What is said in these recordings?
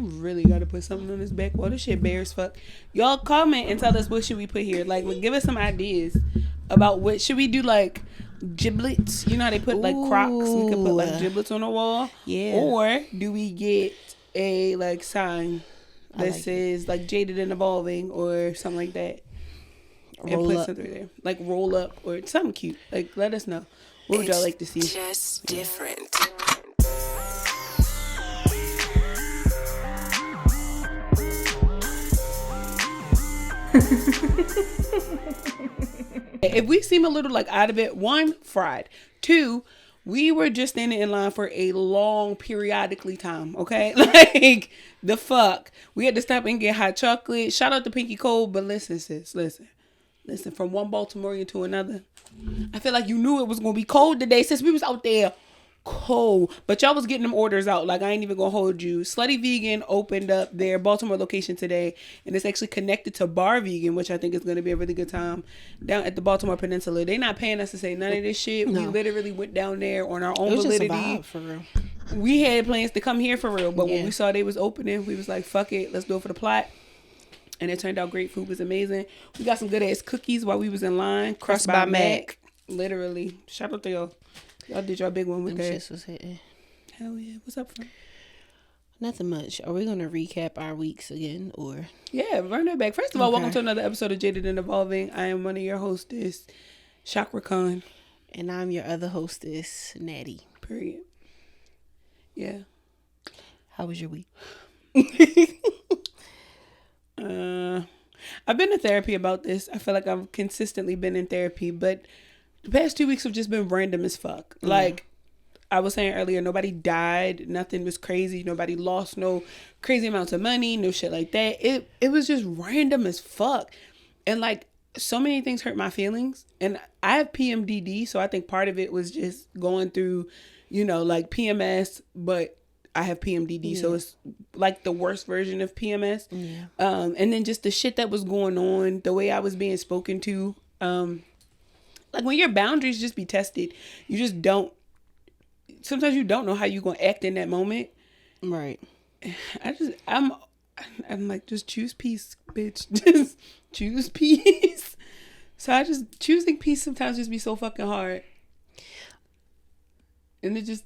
We really got to put something on this back wall. This shit bare as fuck. Y'all comment and tell us what should we put here. Like, give us some ideas about what should we do. Like giblets. You know how they put like Crocs. We could put like giblets on the wall. Yeah. Or do we get a like sign that says like Jaded and Evolving or something like that? And put something there, like roll up or something cute. Like, let us know. What would y'all like to see? Just different. If we seem a little like out of it, 1, fried. 2, we were just standing in line for a long periodically time, okay? Like, the fuck. We had to stop and get hot chocolate. Shout out to Pinky Cole, but listen, sis, listen, from one Baltimorean to another. I feel like you knew it was going to be cold today since we was out there cold. But y'all was getting them orders out. Like, I ain't even going to hold you. Slutty Vegan opened up their Baltimore location today. And it's actually connected to Bar Vegan, which I think is going to be a really good time down at the Baltimore Peninsula. They not paying us to say none of this shit. No. We literally went down there on our own validity. Just a vibe, for real. We had plans to come here for real. But when we saw they was opening, we was like, fuck it. Let's do it for the plot. And it turned out great. Food was amazing. We got some good ass cookies while we was in line. Crust by Mac. Literally. Shout out to y'all. Y'all did your big one with that. Shits was hitting. Hell yeah. What's up, friend? Nothing much. Are we going to recap our weeks again or? Yeah, run that back. First of all, welcome to another episode of Jaded and Evolving. I am one of your hostess, Chakra Khan. And I'm your other hostess, Natty. Period. Yeah. How was your week? I've been to therapy about this. I feel like I've consistently been in therapy, but the past 2 weeks have just been random as fuck. Yeah. Like I was saying earlier, nobody died. Nothing was crazy. Nobody lost no crazy amounts of money. No shit like that. It was just random as fuck. And like so many things hurt my feelings. And I have PMDD. So I think part of it was just going through, like PMS, but I have PMDD, so it's like the worst version of PMS. Yeah. And then just the shit that was going on, the way I was being spoken to. Like when your boundaries just be tested, you just don't. Sometimes you don't know how you gonna act in that moment. Right. I'm like, just choose peace, bitch. Just choose peace. So choosing peace sometimes just be so fucking hard. And it just.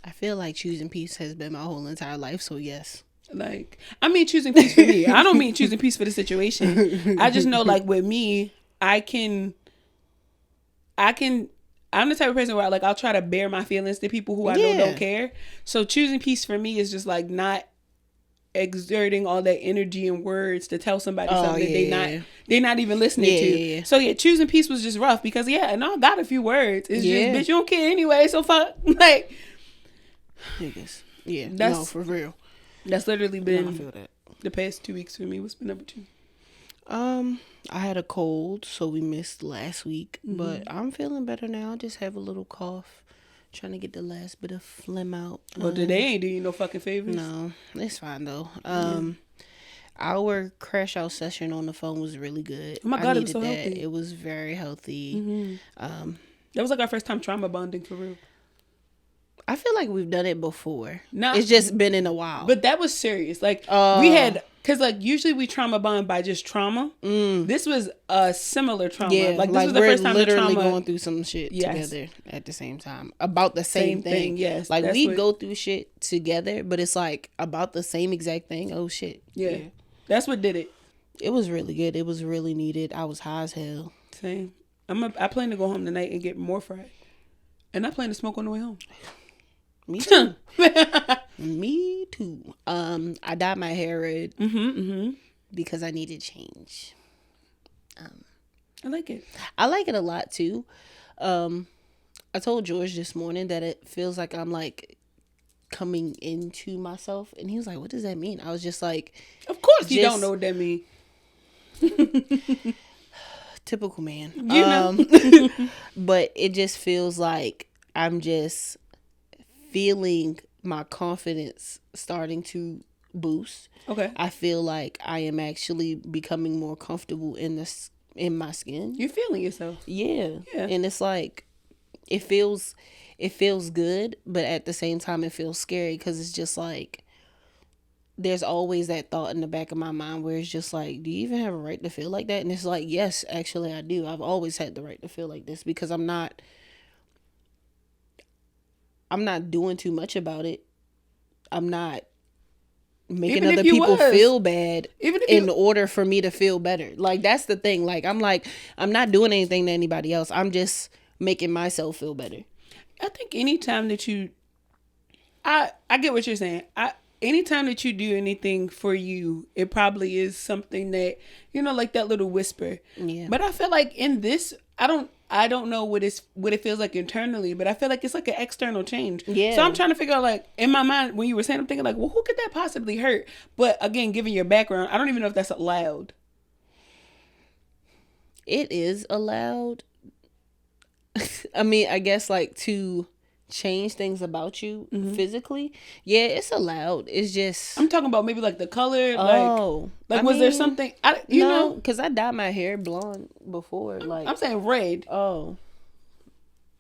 I feel like choosing peace has been my whole entire life, so yes. Like, I mean choosing peace for me. I don't mean choosing peace for the situation. I just know, like, with me, I'm the type of person where, like, I'll try to bear my feelings to people who I know don't care. So choosing peace for me is just, like, not exerting all that energy and words to tell somebody something that they're not even listening to. Yeah. So, choosing peace was just rough because, and I got a few words. It's just, bitch, you don't care anyway, so fuck. Like... Niggas. Yeah, no, for real. That's literally been I feel that. The past 2 weeks for me. What's been number 2? I had a cold, so we missed last week. Mm-hmm. But I'm feeling better now. I just have a little cough. Trying to get the last bit of phlegm out. Well, today ain't do you no fucking favors. No, it's fine though. Our crash out session on the phone was really good. Oh my God, it was so healthy. It was very healthy. Mm-hmm. That was like our first time trauma bonding for real. I feel like we've done it before. It's just been in a while. But that was serious. Like, we had... Because, like, usually we trauma bond by just trauma. This was a similar trauma. Yeah, like this was the first time literally going through some shit together at the same time. About the same thing. Yes. Like, we go through shit together, but it's, like, about the same exact thing. Oh, shit. Yeah. That's what did it. It was really good. It was really needed. I was high as hell. Same. I plan to go home tonight and get more fried. And I plan to smoke on the way home. Me too. Me too. I dyed my hair red because I needed change. I like it. I like it a lot too. I told George this morning that it feels like I'm like coming into myself, and he was like, "What does that mean?" I was just like, "Of course you don't know what that means." Typical man. You know. But it just feels like I'm just feeling my confidence starting to boost. Okay. I feel like I am actually becoming more comfortable in my skin. You're feeling yourself. Yeah. And it's like it feels good, but at the same time it feels scary because it's just like there's always that thought in the back of my mind where it's just like, do you even have a right to feel like that? And it's like, yes, actually I do. I've always had the right to feel like this because I'm not doing too much about it. I'm not making other people feel bad in order for me to feel better. Like, that's the thing. Like, I'm not doing anything to anybody else. I'm just making myself feel better. I think anytime that I get what you're saying. Anytime that you do anything for you, it probably is something that, like that little whisper. Yeah. But I feel like in this, I don't know what it feels like internally, but I feel like it's like an external change. Yeah. So I'm trying to figure out, like, in my mind, when you were saying, I'm thinking like, well, who could that possibly hurt? But again, given your background, I don't even know if that's allowed. It is allowed. I mean, I guess like to change things about you physically, yeah, it's allowed. It's just, I'm talking about maybe like the color. Was there something? because I dyed my hair blonde before. Like, I'm saying red. Oh,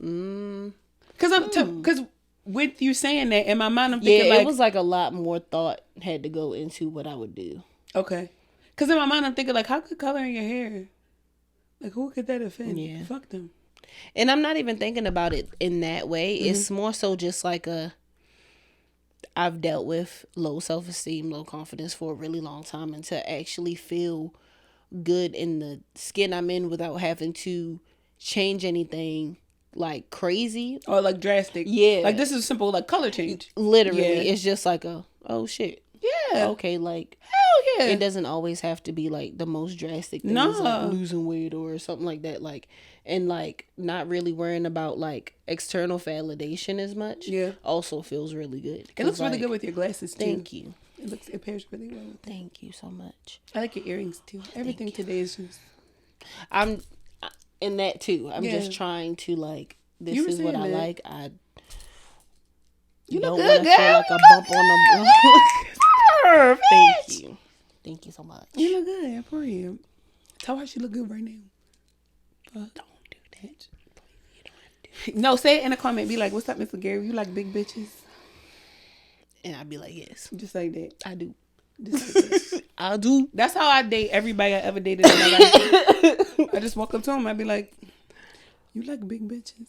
because with you saying that, in my mind, I'm thinking it was like a lot more thought had to go into what I would do. Okay, because in my mind, I'm thinking like, how could coloring your hair, like, who could that offend? Yeah, fuck them. And I'm not even thinking about it in that way. It's more so just like I've dealt with low self-esteem, low confidence for a really long time, and to actually feel good in the skin I'm in without having to change anything like crazy or like drastic. Yeah. Like, this is simple, like color change. Literally. Yeah. It's just like oh shit. Yeah. Okay, like, hell yeah. It doesn't always have to be like the most drastic things, like losing weight or something like that. Like, and like not really worrying about like external validation as much. Yeah. Also feels really good. It looks really good with your glasses too. Thank you. It pairs really well with Thank you so much. I like your earrings too. Everything today is just. I'm in that too. I'm just trying to like, this is what I like. You don't look good, girl. Feel like a bump on the. Thank you. Thank you so much. You look good for you. Tell her she look good right now. Don't do that. Please, you don't have to. No, say it in a comment. Be like, "What's up, Mr. Gary? You like big bitches?" And I'd be like, "Yes, just like that. I do. Just like that. I do." That's how I date everybody I ever dated in my life. I just walk up to them. I'd be like, "You like big bitches?"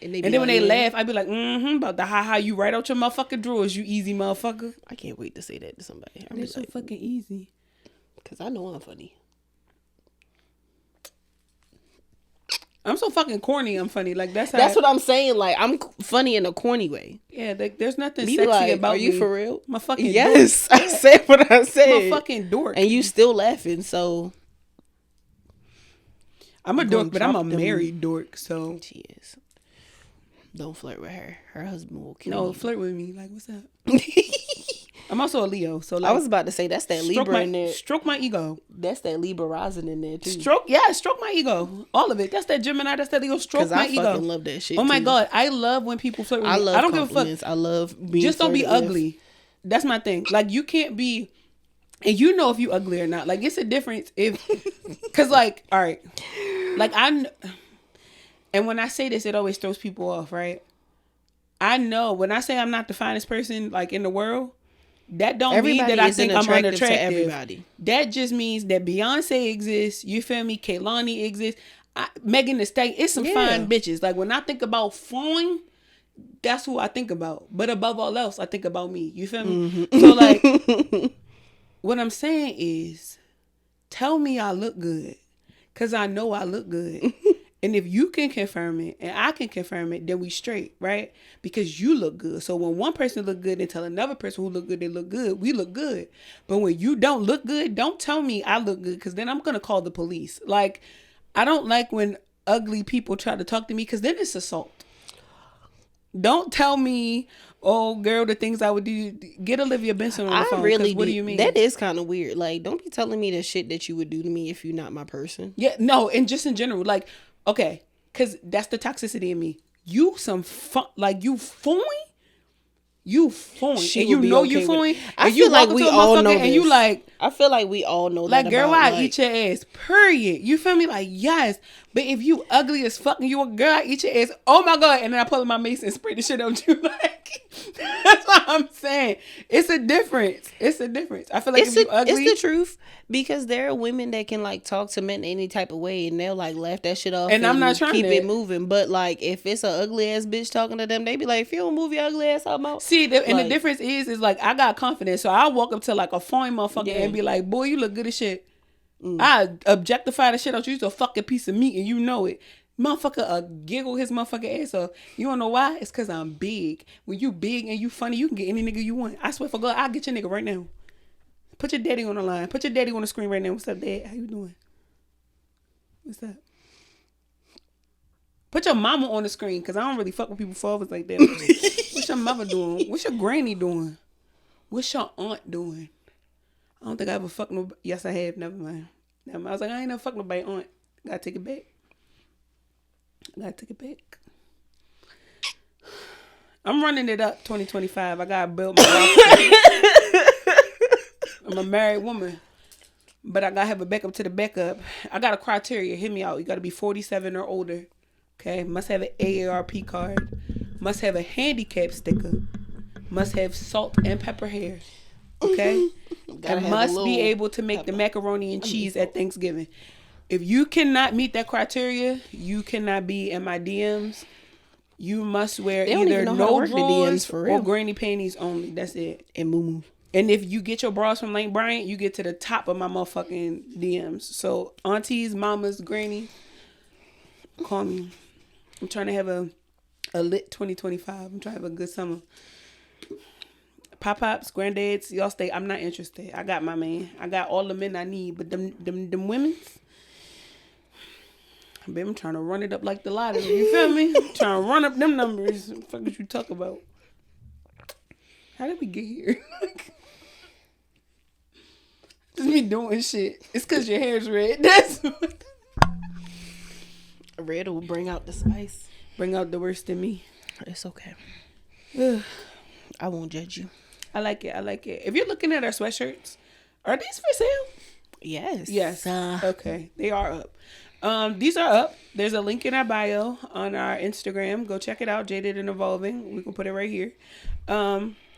And then when they laugh, I'd be like, about the ha you right out your motherfucking drawers, you easy motherfucker. I can't wait to say that to somebody. It's so fucking easy. Because I know I'm funny. I'm so fucking corny, I'm funny. Like, that's what I'm saying. Like, I'm funny in a corny way. Yeah, like, there's nothing sexy about me. Are you for real? I'm a fucking yes, dork. I said what I said. I'm a fucking dork. And you still laughing, so. I'm a dork, but I'm a married dork, so. She is. Don't flirt with her. Her husband will kill you. No, flirt with me. Like, what's up? I'm also a Leo, so like. I was about to say, that's that Libra in there. Stroke my ego. That's that Libra rising in there, too. Stroke my ego. All of it. That's that Gemini, that's that Leo. Stroke my ego. Because I fucking love that shit, Oh my God. I love when people flirt with me. I don't give a fuck. I love being Just don't be ugly. With. That's my thing. Like, you can't be. And you know if you ugly or not. Like, it's a difference if. Because, like, all right. Like, and when I say this, it always throws people off, right? I know when I say I'm not the finest person like in the world, that don't mean that I think I'm unattractive. To everybody. That just means that Beyonce exists. You feel me? Kehlani exists. Megan Thee Stallion. It's some fine bitches. Like, when I think about fine, that's who I think about. But above all else, I think about me. You feel me? So like, what I'm saying is, tell me I look good, cause I know I look good. And if you can confirm it and I can confirm it, then we straight, right? Because you look good. So when one person look good and tell another person who look good they look good, we look good. But when you don't look good, don't tell me I look good, because then I'm going to call the police. Like, I don't like when ugly people try to talk to me, because then it's assault. Don't tell me, oh, girl, the things I would do. Get Olivia Benson on the phone. Really what do you mean? That is kind of weird. Like, don't be telling me the shit that you would do to me if you're not my person. Yeah, no, and just in general, like, okay, because that's the toxicity in me. You some fun, like, you fine. You fine. And you know you fine. I feel like we all know this. And you like, I feel like we all know like, that. Girl, about, why like, eat your ass? Period. You feel me? Like, yes. But if you ugly as fuck and you a girl, I eat your ass. Oh my God. And then I pull out my mace and spray the shit on you. Like, that's what I'm saying. It's a difference. It's a difference. I feel like if you ugly. It's the truth. Because there are women that can like talk to men any type of way and they'll like laugh that shit off and I'm not trying keep to it moving. But like if it's an ugly ass bitch talking to them, they be like, if you don't move your ugly ass out, out. See, and the difference is like I got confidence, so I walk up to like a fine motherfucker and be like, boy, you look good as shit. I objectify the shit out you. You a fucking piece of meat and you know it. Motherfucker giggle his motherfucking ass off. You wanna know why? It's cause I'm big. When you big and you funny, you can get any nigga you want. I swear for God, I'll get your nigga right now. Put your daddy on the line. Put your daddy on the screen right now. What's up, Dad? How you doing? What's up? Put your mama on the screen, because I don't really fuck with people fathers like that. What's your mother doing? What's your granny doing? What's your aunt doing? I don't think I ever fucked nobody. Yes, I have. Never mind. I was like, I ain't never fucked nobody aunt. Gotta take it back. I'm running it up 2025. I gotta build my life. I'm a married woman, but I gotta have a backup to the backup. I got a criteria. Hit me out. You gotta be 47 or older. Okay. Must have an AARP card. Must have a handicap sticker. Must have salt and pepper hair. Okay. And must be able to make the macaroni and cheese at Thanksgiving. If you cannot meet that criteria, you cannot be in my DMs. You must wear either no drawers or granny panties only. That's it. And moo. And if you get your bras from Lane Bryant, you get to the top of my motherfucking DMs. So aunties, mamas, granny, call me. I'm trying to have a lit 2025. I'm trying to have a good summer. Pop-pops, granddads, y'all stay. I'm not interested. I got my man. I got all the men I need. But them women's, baby, I'm trying to run it up like the lottery. You feel me? I'm trying to run up them numbers. What the fuck is you talk about? How did we get here? Just me doing shit. It's because your hair's red. That's what. Red will bring out the spice. Bring out the worst in me. It's okay. I won't judge you. I like it. If you're looking at our sweatshirts, are these for sale? Yes. Okay. They are up. These are up. There's a link in our bio on our Instagram. Go check it out. Jaded and Evolving. We can put it right here.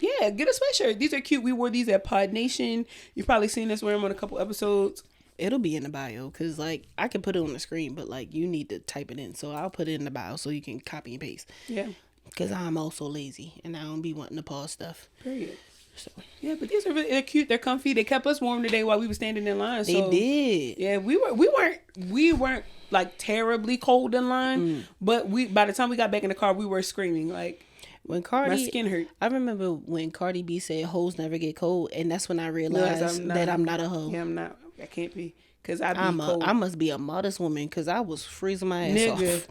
Yeah, get a sweatshirt. These are cute. We wore these at Pod Nation. You've probably seen us wear them on a couple episodes. It'll be in the bio because, like, I can put it on the screen, but, like, you need to type it in. So I'll put it in the bio so you can copy and paste. Yeah. Because I'm also lazy and I don't be wanting to pause stuff. Period. So yeah, but these are they're cute. They're comfy. They kept us warm today while we were standing in line. They did. Yeah, we weren't like terribly cold in line, but by the time we got back in the car, we were screaming like. When Cardi, my skin hurt. I remember when Cardi B said hoes never get cold, and that's when I realized that I'm not a hoe. Yeah, I'm not. I can't be because cold. I must be a modest woman because I was freezing my ass off.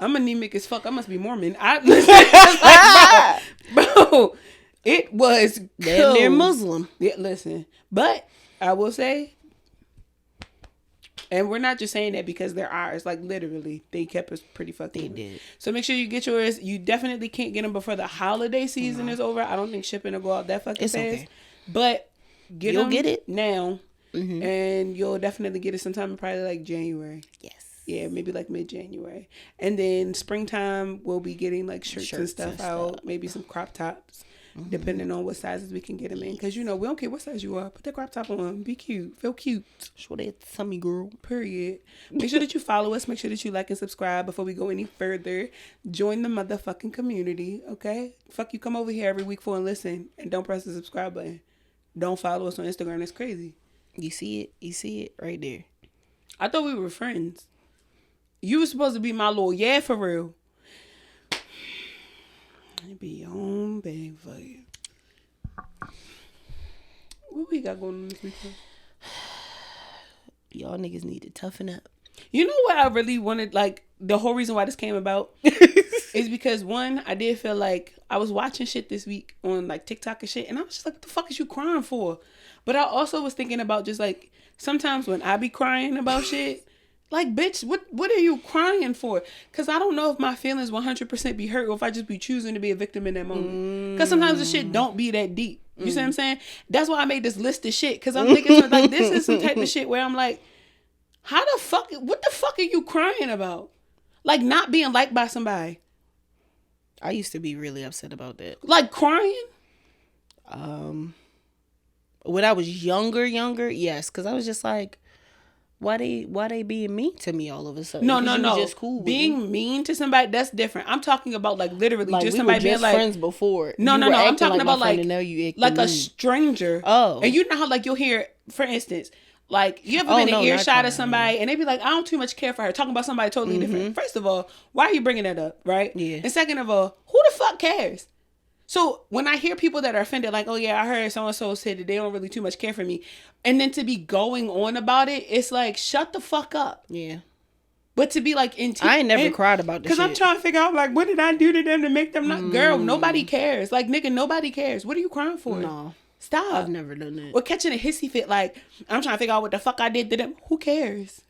I'm anemic as fuck. I must be Mormon. Bro, it was they're Muslim. Yeah, listen, but I will say. And we're not just saying that because they're ours. Like, literally, they kept us pretty fucking. They did. So make sure you get yours. You definitely can't get them before the holiday season is over. I don't think shipping will go out that fucking fast. Okay. But you'll get it now. Mm-hmm. And you'll definitely get it sometime in probably like January. Yes. Yeah, maybe like mid-January. And then springtime, we'll be getting like shirts and stuff out. Maybe some crop tops. Mm-hmm. Depending on what sizes we can get them in. Because, we don't care what size you are. Put that crop top on. Be cute. Feel cute. Show that tummy, girl. Period. Make sure that you follow us. Make sure that you like and subscribe before we go any further. Join the motherfucking community, okay? Fuck you. Come over here every week for and listen. And don't press the subscribe button. Don't follow us on Instagram. That's crazy. You see it? You see it right there. I thought we were friends. You were supposed to be my little for real. It be your own bag for you. What we got going on this weekend? Y'all niggas need to toughen up. You know what I really wanted, like, the whole reason why this came about is because, one, I did feel like I was watching shit this week on, like, TikTok and shit, and I was just like, what the fuck is you crying for? But I also was thinking about just, like, sometimes when I be crying about shit, like, bitch, what are you crying for? Because I don't know if my feelings 100% be hurt or if I just be choosing to be a victim in that moment. Because sometimes the shit don't be that deep. You see what I'm saying? That's why I made this list of shit, because I'm thinking like this is some type of shit where I'm like, what the fuck are you crying about? Like not being liked by somebody. I used to be really upset about that. Like crying? When I was younger, yes, because I was just like, why they being mean to me all of a sudden? No. Just cool being mean to somebody, that's different. I'm talking about like literally like just we somebody were just being like friends before. No. I'm talking about like a a stranger. Oh, and you know how like you'll hear, for instance, like you ever been in earshot of somebody and they be like, I don't too much care for her, talking about somebody totally different. First of all, why are you bringing that up, right? Yeah. And second of all, who the fuck cares? So when I hear people that are offended, like, oh yeah, I heard so-and-so said that they don't really too much care for me, and then to be going on about it, it's like, shut the fuck up. Yeah. But to be like, I ain't never cried about this because I'm trying to figure out, like, what did I do to them to make them not? Girl, nobody cares. Like, nigga, nobody cares. What are you crying for? No. Stop. I've never done that. Or catching a hissy fit, like, I'm trying to figure out what the fuck I did to them. Who cares?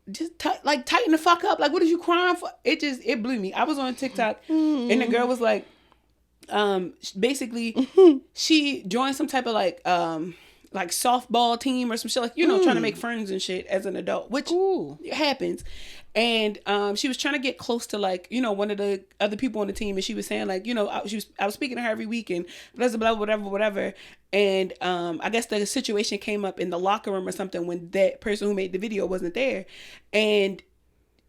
Just tighten the fuck up. Like, what are you crying for? It blew me. I was on TikTok and the girl was like, basically she joined some type of like softball team or some shit, like, trying to make friends and shit as an adult, which happens. And she was trying to get close to like, one of the other people on the team, and she was saying like, I was speaking to her every week and blah blah whatever. And I guess the situation came up in the locker room or something when that person who made the video wasn't there, and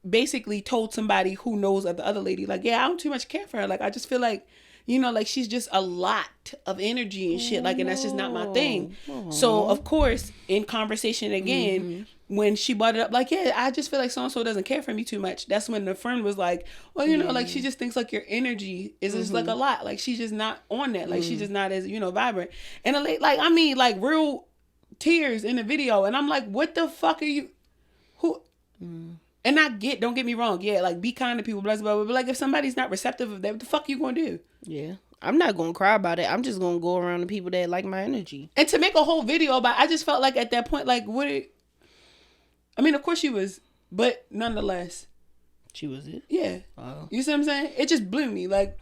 basically told somebody who knows of the other lady, like, yeah, I don't too much care for her. Like, I just feel like, like she's just a lot of energy and shit. Like, and that's just not my thing. So of course, in conversation again, when she brought it up, like, yeah, I just feel like so-and-so doesn't care for me too much. That's when the friend was like, well, like she just thinks like your energy is just like a lot. Like she's just not on that. Like she's just not as, vibrant. And like real tears in the video. And I'm like, what the fuck are you, who? And don't get me wrong, yeah, like be kind to people, blah, blah, blah. But like if somebody's not receptive of that, what the fuck you gonna do? Yeah. I'm not gonna cry about it. I'm just gonna go around to people that like my energy. And to make a whole video about, I just felt like at that point, like, of course she was, but nonetheless. She was it? Yeah. Oh. You see what I'm saying? It just blew me, like.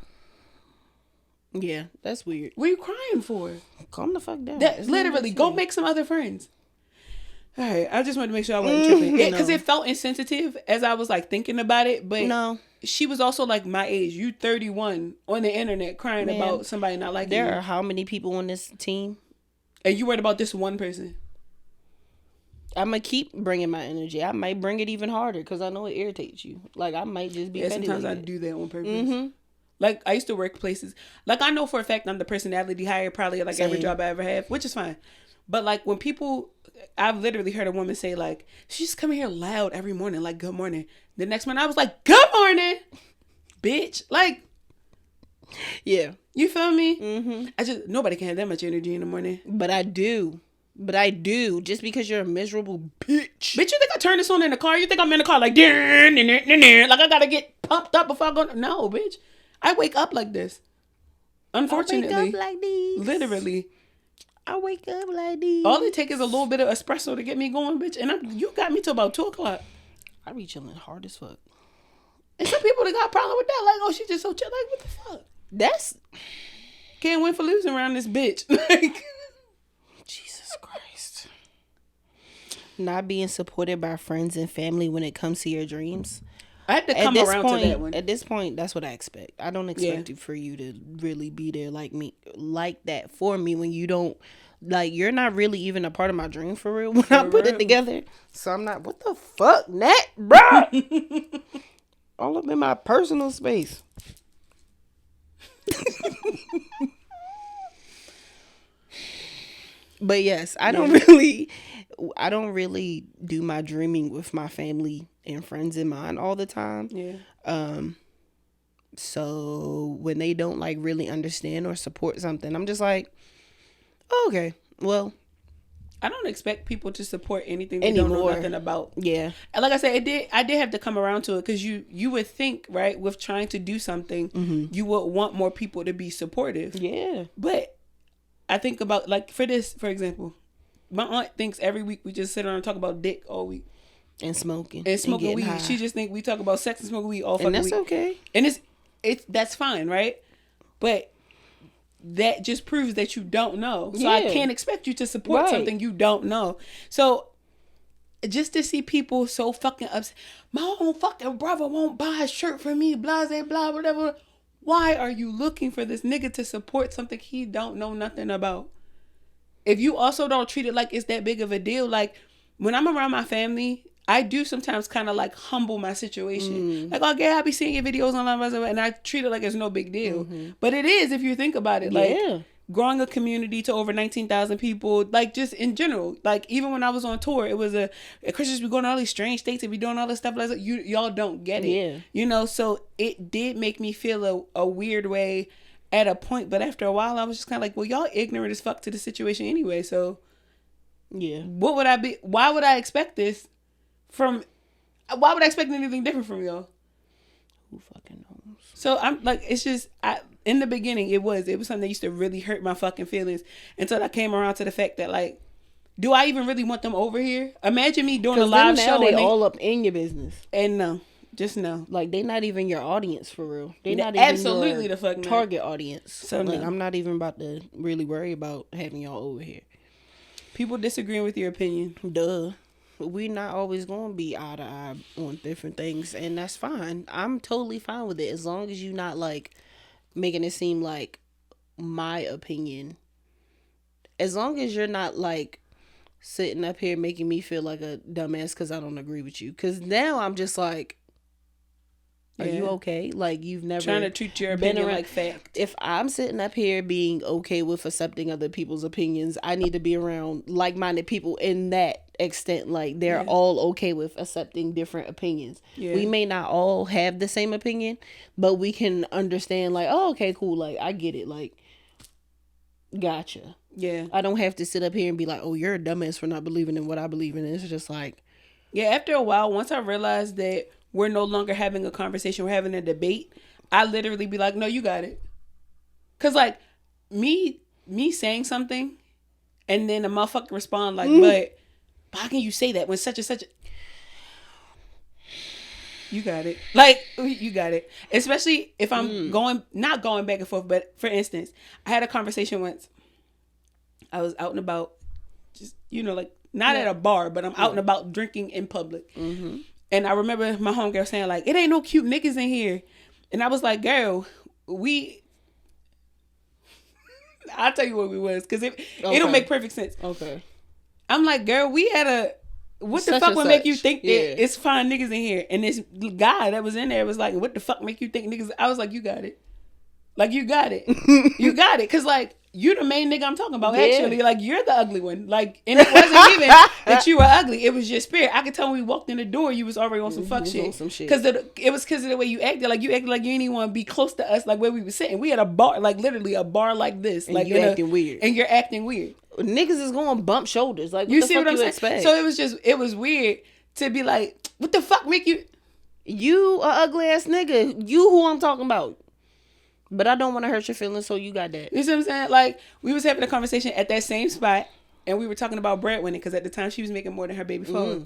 Yeah, that's weird. What are you crying for? Calm the fuck down. Literally, go make some other friends. All right, I just wanted to make sure I wasn't tripping. Because it felt insensitive as I was like thinking about it. But no, she was also like my age. You 31 on the internet crying about somebody not liking you. There are how many people on this team? And you worried about this one person? I'm going to keep bringing my energy. I might bring it even harder because I know it irritates you. Like, I might just be sometimes I do that on purpose. Like, I used to work places. Like, I know for a fact I'm the personality hire probably like every job I ever have, which is fine. But like when people, I've literally heard a woman say like, she's coming here loud every morning, like, good morning. The next morning I was like, good morning, bitch. Like, yeah. You feel me? Nobody can have that much energy in the morning. But I do. Just because you're a miserable bitch. Bitch, you think I turn this on in the car? You think I'm in the car like, like I gotta get pumped up before I go? No, bitch. I wake up like this. Unfortunately. I wake up like this. Literally. I wake up like this. All it takes is a little bit of espresso to get me going, bitch. And you got me till about 2 o'clock. I be chilling hard as fuck. And some people that got a problem with that, like, oh, she just so chill. Like, what the fuck? That's can't win for losing around this bitch. Like, Jesus Christ. Not being supported by friends and family when it comes to your dreams. I had to come around to that one. At this point, that's what I expect. I don't expect it for you to really be there like me, like that for me when you don't, like, you're not really even a part of my dream for real when I put it together. So I'm not, what the fuck, Nat, bro? All up in my personal space. But yes, I don't really do my dreaming with my family and friends in mind all the time. Yeah. So when they don't like really understand or support something, I'm just like, oh, okay, well, I don't expect people to support anything they don't know nothing about. Yeah. And like I said, I did have to come around to it because you would think, right, with trying to do something, you would want more people to be supportive. Yeah. But I think about, like, for example, my aunt thinks every week we just sit around and talk about dick all week. And smoking. And smoking weed. High. She just think we talk about sex and smoking weed all fucking week. And that's okay. And that's fine, right? But that just proves that you don't know. So I can't expect you to support something you don't know. So just to see people so fucking upset, my own fucking brother won't buy a shirt for me, blah, blah, blah, whatever. Why are you looking for this nigga to support something he don't know nothing about? If you also don't treat it like it's that big of a deal, like when I'm around my family, I do sometimes kind of like humble my situation. Like, oh yeah, I be seeing your videos online, and I treat it like it's no big deal. But it is if you think about it. Like growing a community to over 19,000 people, like just in general. Like even when I was on tour, it was Christians be going to all these strange states and be doing all this stuff like that. Y'all don't get it. Yeah. You know, so it did make me feel a weird way at a point. But after a while, I was just kind of like, well, y'all ignorant as fuck to the situation anyway. So yeah, what would I be? Why would I expect this from? Why would I expect anything different from y'all? Who fucking knows? So I'm like, it's just in the beginning, it was something that used to really hurt my fucking feelings until I came around to the fact that, like, do I even really want them over here? Imagine me doing a live show. They all up in your business. And no, just no. Like, they not even your audience for real. They not even absolutely your the fucking target audience. So like, no. I'm not even about to really worry about having y'all over here. People disagreeing with your opinion. Duh. We not always going to be eye to eye on different things, and that's fine. I'm totally fine with it as long as you not like making it seem like my opinion. As long as you're not like sitting up here making me feel like a dumbass because I don't agree with you. Because now I'm just like, are you okay? Like, you've never trying to treat your opinion like fact. If I'm sitting up here being okay with accepting other people's opinions, I need to be around like-minded people in that extent. Like, they're all okay with accepting different opinions. Yeah. We may not all have the same opinion, but we can understand, like, oh, okay, cool. Like, I get it. Like, gotcha. Yeah. I don't have to sit up here and be like, oh, you're a dumbass for not believing in what I believe in. It's just like... Yeah, after a while, once I realized that we're no longer having a conversation, we're having a debate, I literally be like, no, you got it. Because, like, me saying something and then a motherfucker respond like, but how can you say that when such and such... You got it. Like, you got it. Especially if I'm not going back and forth, but for instance, I had a conversation once. I was out and about, just, you know, like, not at a bar, but I'm out and about drinking in public. Mm-hmm. And I remember my homegirl saying, like, it ain't no cute niggas in here. And I was like, girl, I'll tell you what we was, because it'll make perfect sense. Okay. I'm like, girl, we had what the fuck would make you think that it's fine niggas in here? And this guy that was in there was like, what the fuck make you think niggas? I was like, you got it. Like, you got it. You got it. Because, like, you the main nigga I'm talking about, actually. Like, you're the ugly one. Like, and it wasn't even that you were ugly. It was your spirit. I could tell when we walked in the door, you was already on some fuck shit. Because it was because of the way you acted. Like, you acted like you didn't even want to be close to us, like, where we were sitting. We had a bar, like, literally a bar like this. And like, you're acting weird. And you're acting weird. Niggas is going to bump shoulders. Like, what you the see fuck what I'm saying? Expect? So it was weird to be like, what the fuck make you... You a ugly ass nigga. You who I'm talking about. But I don't want to hurt your feelings, so you got that. You see what I'm saying? Like, we was having a conversation at that same spot, and we were talking about breadwinning, because at the time she was making more than her baby father.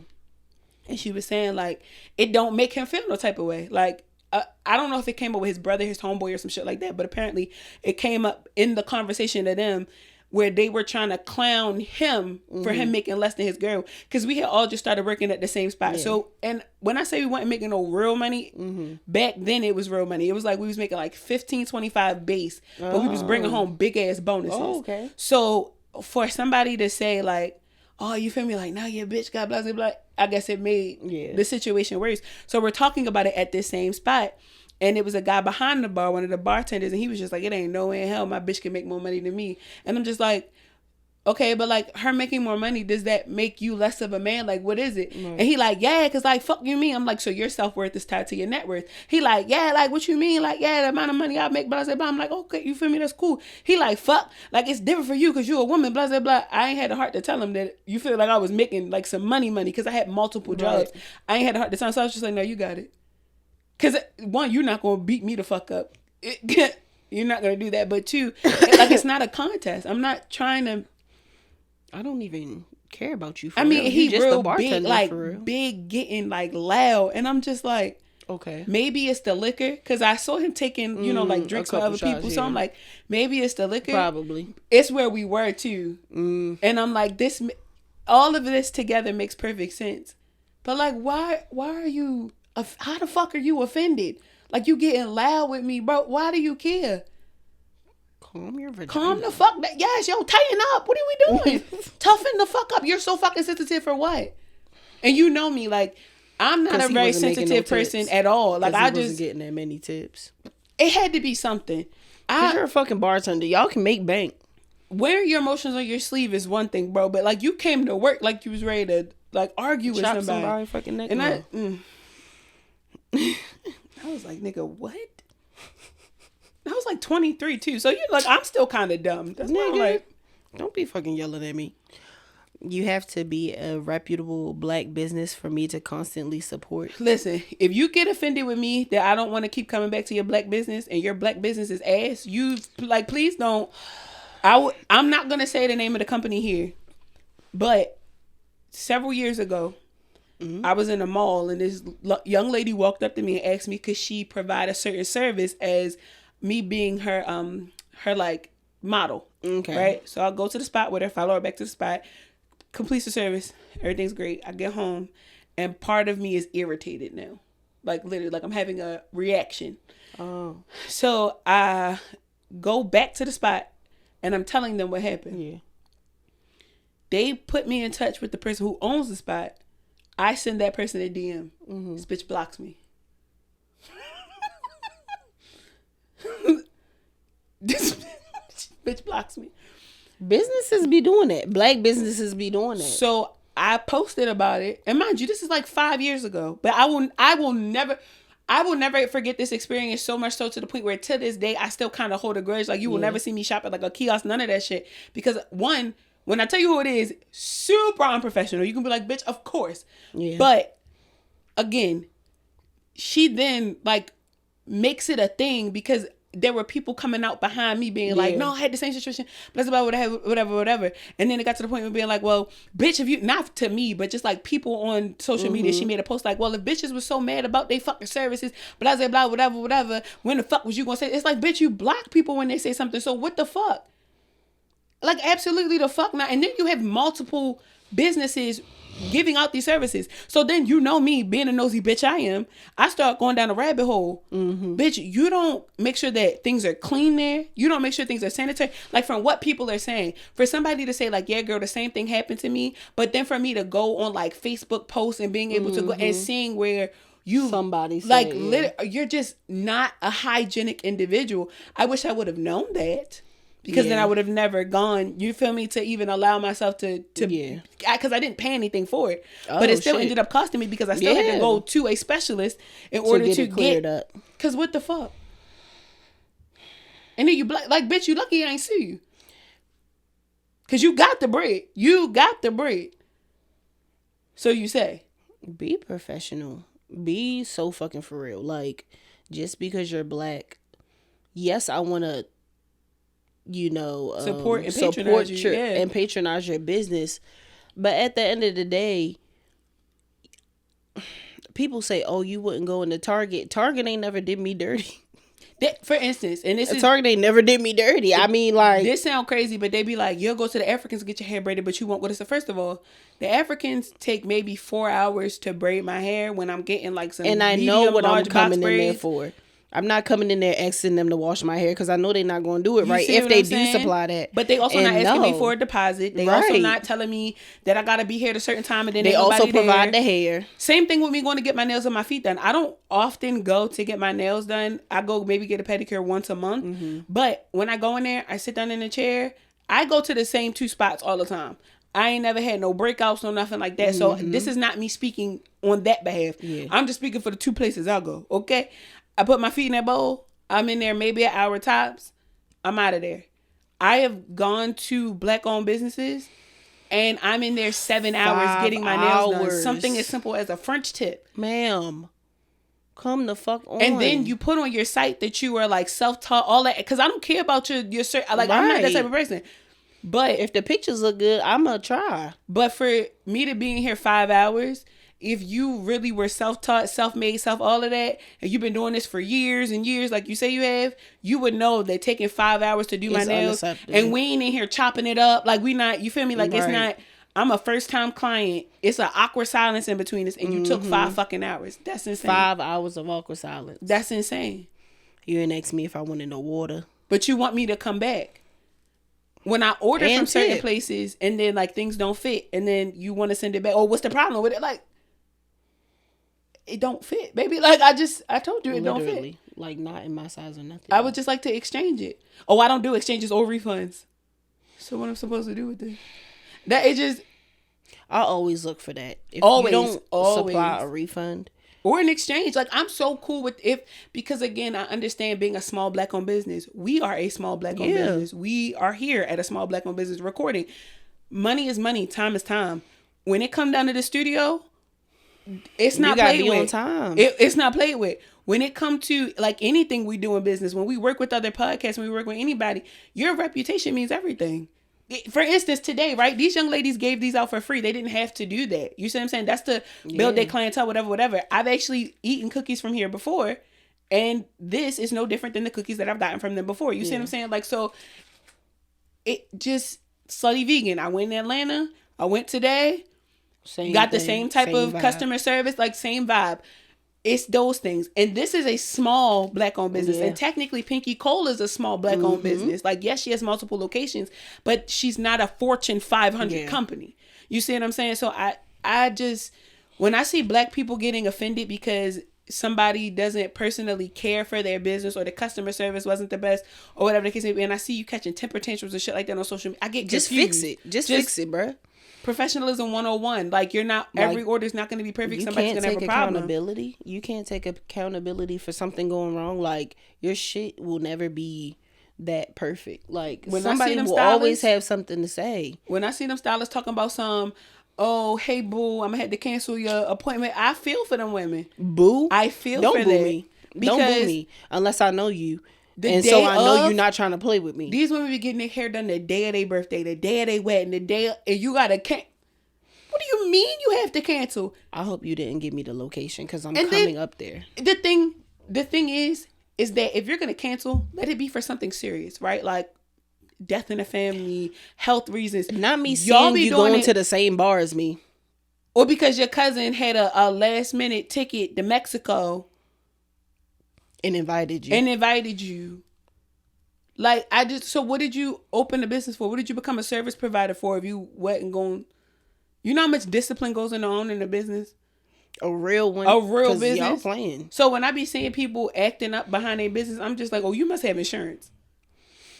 And she was saying, like, it don't make him feel no type of way. Like, I don't know if it came up with his brother, his homeboy, or some shit like that, but apparently it came up in the conversation to them where they were trying to clown him for him making less than his girl. Because we had all just started working at the same spot. Yeah. So, and when I say we weren't making no real money, back then it was real money. It was like we was making like 15, 25 base, but we was bringing home big ass bonuses. Oh, okay. So for somebody to say like, oh, you feel me? Like, now your bitch got blah, blah, blah. I guess it made the situation worse. So we're talking about it at this same spot. And it was a guy behind the bar, one of the bartenders, and he was just like, it ain't no way in hell my bitch can make more money than me. And I'm just like, okay, but like, her making more money, does that make you less of a man? Like, what is it? Right. And he like, yeah, because like, fuck you mean? I'm like, so your self-worth is tied to your net worth. He like, yeah, like, what you mean? Like, yeah, the amount of money I make, blah, blah, blah. I'm like, okay, you feel me? That's cool. He like, fuck, like, it's different for you because you're a woman, blah, blah, blah. I ain't had the heart to tell him that you feel like I was making like some money because I had multiple jobs. Right. I ain't had the heart to tell him. So I was just like, no, you got it. Because, one, you're not going to beat me the fuck up. You're not going to do that. But two, like, it's not a contest. I'm not trying to... I don't even care about you for real. He just real big, like, big, getting, like, loud. And I'm just like... Okay. Maybe it's the liquor, because I saw him taking, like drinks for other people. So I'm like, maybe it's the liquor. Probably. It's where we were too. And I'm like, all of this together makes perfect sense. But like, why are you, how the fuck are you offended? Like, you getting loud with me, bro. Why do you care? Calm your vagina. Calm the fuck down. Yes, yo, tighten up. What are we doing? Toughen the fuck up. You're so fucking sensitive for what? And you know me, like, I'm not a very sensitive person at all. Like, I wasn't getting that many tips. It had to be something. Because you're a fucking bartender. Y'all can make bank. Wearing your emotions on your sleeve is one thing, bro. But like, you came to work like you was ready to like argue with somebody. Fucking neck. And I was like, nigga, what? I was like 23 too. So you're like, I'm still kind of dumb. That's why I'm like, don't be fucking yelling at me. You have to be a reputable black business for me to constantly support. Listen, if you get offended with me that I don't want to keep coming back to your black business and your black business is ass, you like, please don't. I'm not going to say the name of the company here, but several years ago, I was in a mall and this young lady walked up to me and asked me, could she provide a certain service as me being her like model. Okay. Right. So I'll go to the spot with her, follow her back to the spot. Completes the service. Everything's great. I get home and part of me is irritated now. Like literally, like I'm having a reaction. Oh. So I go back to the spot and I'm telling them what happened. Yeah. They put me in touch with the person who owns the spot. I send that person a DM. Mm-hmm. This bitch blocks me. This bitch blocks me. Businesses be doing that. Black businesses be doing that. So I posted about it, and mind you, this is like 5 years ago. But I will never forget this experience. So much so to the point where to this day I still kind of hold a grudge. Like you will never see me shop at like a kiosk, none of that shit. Because one, when I tell you who it is, super unprofessional. You can be like, bitch, of course. Yeah. But again, she then like makes it a thing because there were people coming out behind me being like, no, I had the same situation, but that's about whatever. And then it got to the point of being like, well, bitch, if you, not to me, but just like people on social media, she made a post like, well, if bitches was so mad about they fucking services, but I said, blah, whatever, when the fuck was you gonna say? It's like, bitch, you block people when they say something. So what the fuck? Like, absolutely the fuck not. And then you have multiple businesses giving out these services. So then, you know me, being a nosy bitch I am, I start going down a rabbit hole. Mm-hmm. Bitch, you don't make sure that things are clean there. You don't make sure things are sanitary. Like, from what people are saying, for somebody to say like, yeah, girl, the same thing happened to me. But then for me to go on like Facebook posts and being able to go and seeing where you somebody like you're just not a hygienic individual. I wish I would have known that. Because then I would have never gone, you feel me, to even allow myself to because I didn't pay anything for it. But it still ended up costing me because I still had to go to a specialist in order to get it cleared up. Because what the fuck? And then you like, bitch, you lucky I ain't see you. Because you got the bread. You got the bread. So you say. Be professional. Be so fucking for real. Like, just because you're black, yes, I want to, support and patronize your business, but at the end of the day, people say, "Oh, you wouldn't go into Target." Target ain't never did me dirty. For instance, and Target ain't never did me dirty. I mean, like, this sound crazy, but they be like, "You'll go to the Africans to get your hair braided, but you won't go to." So first of all, the Africans take maybe 4 hours to braid my hair when I'm getting like some. And I know what I'm coming in there for. I'm not coming in there asking them to wash my hair because I know they're not going to do it right if they do supply that. But they also not asking me for a deposit. They also not telling me that I got to be here at a certain time and then they also provide the hair. Same thing with me going to get my nails and my feet done. I don't often go to get my nails done. I go maybe get a pedicure once a month. Mm-hmm. But when I go in there, I sit down in a chair. I go to the same 2 spots all the time. I ain't never had no breakouts, no nothing like that. Mm-hmm. So this is not me speaking on that behalf. Yeah. I'm just speaking for the 2 places I go. Okay? I put my feet in that bowl. I'm in there maybe an hour tops. I'm out of there. I have gone to black-owned businesses, and I'm in there 7 hours getting my nails done. Something as simple as a French tip. Ma'am, come the fuck on. And then you put on your site that you are like self-taught, all that. Because I don't care about your like, I'm not that type of person. But if the pictures look good, I'm going to try. But for me to be in here 5 hours, if you really were self-taught, self-made, all of that, and you've been doing this for years and years, like you say you have, you would know that taking 5 hours to do my nails, and we ain't in here chopping it up. Like, we not, you feel me? Like, it's not, I'm a first-time client. It's an awkward silence in between us, and you took 5 fucking hours. That's insane. 5 hours of awkward silence. That's insane. You didn't ask me if I wanted no water. But you want me to come back. When I order from certain places, and then, like, things don't fit, and then you want to send it back. Oh, what's the problem with it? Like, it don't fit, baby. Like, I told you it don't fit. Like, not in my size or nothing. I would just like to exchange it. Oh, I don't do exchanges or refunds. So what I'm supposed to do with this? That it just... I always look for that. If always, you don't supply a refund... or an exchange. Like, I'm so cool with because again, I understand being a small black owned business. We are a small black owned business. We are here at a small black owned business recording. Money is money. Time is time. When it come down to the studio, it's not played with. On time. It's not played with. When it come to like anything we do in business, when we work with other podcasts, when we work with anybody, your reputation means everything. For instance, today, right? These young ladies gave these out for free. They didn't have to do that. You see what I'm saying? That's to build their clientele, whatever. I've actually eaten cookies from here before, and this is no different than the cookies that I've gotten from them before. You see what I'm saying? Like, so it just slutty vegan. I went in Atlanta. I went today. Got the same type of customer service, like same vibe. It's those things. And this is a small black-owned business. Yeah. And technically, Pinky Cole is a small black-owned business. Like, yes, she has multiple locations, but she's not a Fortune 500 company. You see what I'm saying? So I just, when I see black people getting offended because somebody doesn't personally care for their business or the customer service wasn't the best or whatever the case may be, and I see you catching temper tantrums and shit like that on social media, I get confused. Just fix it, bro. Professionalism 101. Like, you're not, every order is not going to be perfect. Somebody's going to have a problem. Accountability. You can't take accountability for something going wrong. Like, your shit will never be that perfect. Like, when somebody will always have something to say. When I see them stylists talking about oh, hey, boo, I'm going to have to cancel your appointment, I feel for them women. Boo? I feel for them. Don't boo me. Unless I know you. And so I know you're not trying to play with me. These women be getting their hair done the day of their birthday, the day of their wedding, and you got to cancel. What do you mean you have to cancel? I hope you didn't give me the location because I'm coming up there. The thing is that if you're going to cancel, let it be for something serious, right? Like death in the family, health reasons. Not me seeing you going to the same bar as me. Or because your cousin had a last minute ticket to Mexico. And invited you. Like, so what did you open a business for? What did you become a service provider for if you wasn't going? You know how much discipline goes into owning a business? A real one. A real business. Y'all playing. So when I be seeing people acting up behind their business, I'm just like, oh, you must have insurance.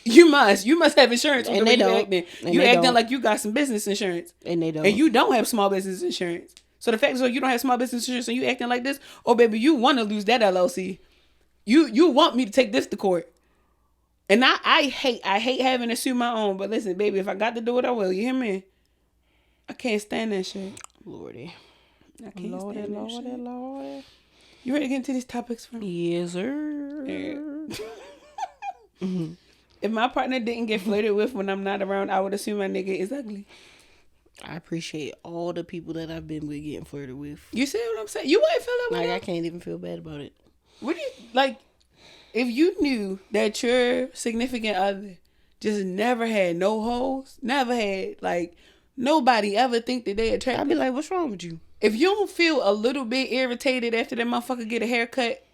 You must have insurance. And they don't. You acting like you got some business insurance. And they don't. And you don't have small business insurance. So the fact is, you don't have small business insurance and you acting like this, oh, baby, you want to lose that LLC. You want me to take this to court. And I hate having to sue my own. But listen, baby, if I got to do it, I will. You hear me? I can't stand that shit. Lordy. I can't stand that shit. Lordy. You ready to get into these topics for me? Yes, sir. Yeah. If my partner didn't get flirted with when I'm not around, I would assume my nigga is ugly. I appreciate all the people that I've been with getting flirted with. You see what I'm saying? You wouldn't feel that way. Like, I can't even feel bad about it. What do you, like, if you knew that your significant other just never had no hoes, never had, like, nobody ever think that they attractive, I'd be like, what's wrong with you? If you don't feel a little bit irritated after that motherfucker get a haircut,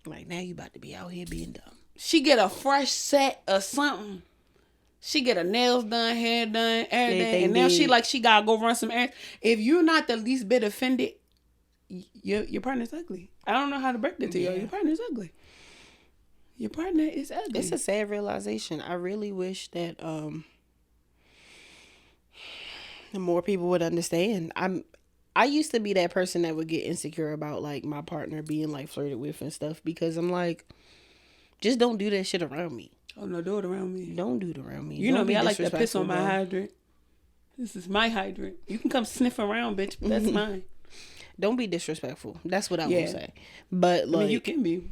like, now you about to be out here being dumb. She get a fresh set or something. She get her nails done, hair done, everything. And now she gotta go run some errands. If you're not the least bit offended, your partner's ugly. I don't know how to break that to you. Your partner's ugly. Your partner is ugly. It's a sad realization. I really wish that more people would understand. I used to be that person that would get insecure about like my partner being like flirted with and stuff because I'm like, just don't do that shit around me. Oh no, do it around me. Don't do it around me. You know me, I like to piss on my hydrant. This is my hydrant. You can come sniff around, bitch, but that's mine. Don't be disrespectful. That's what I would say. But like, I mean, you can be.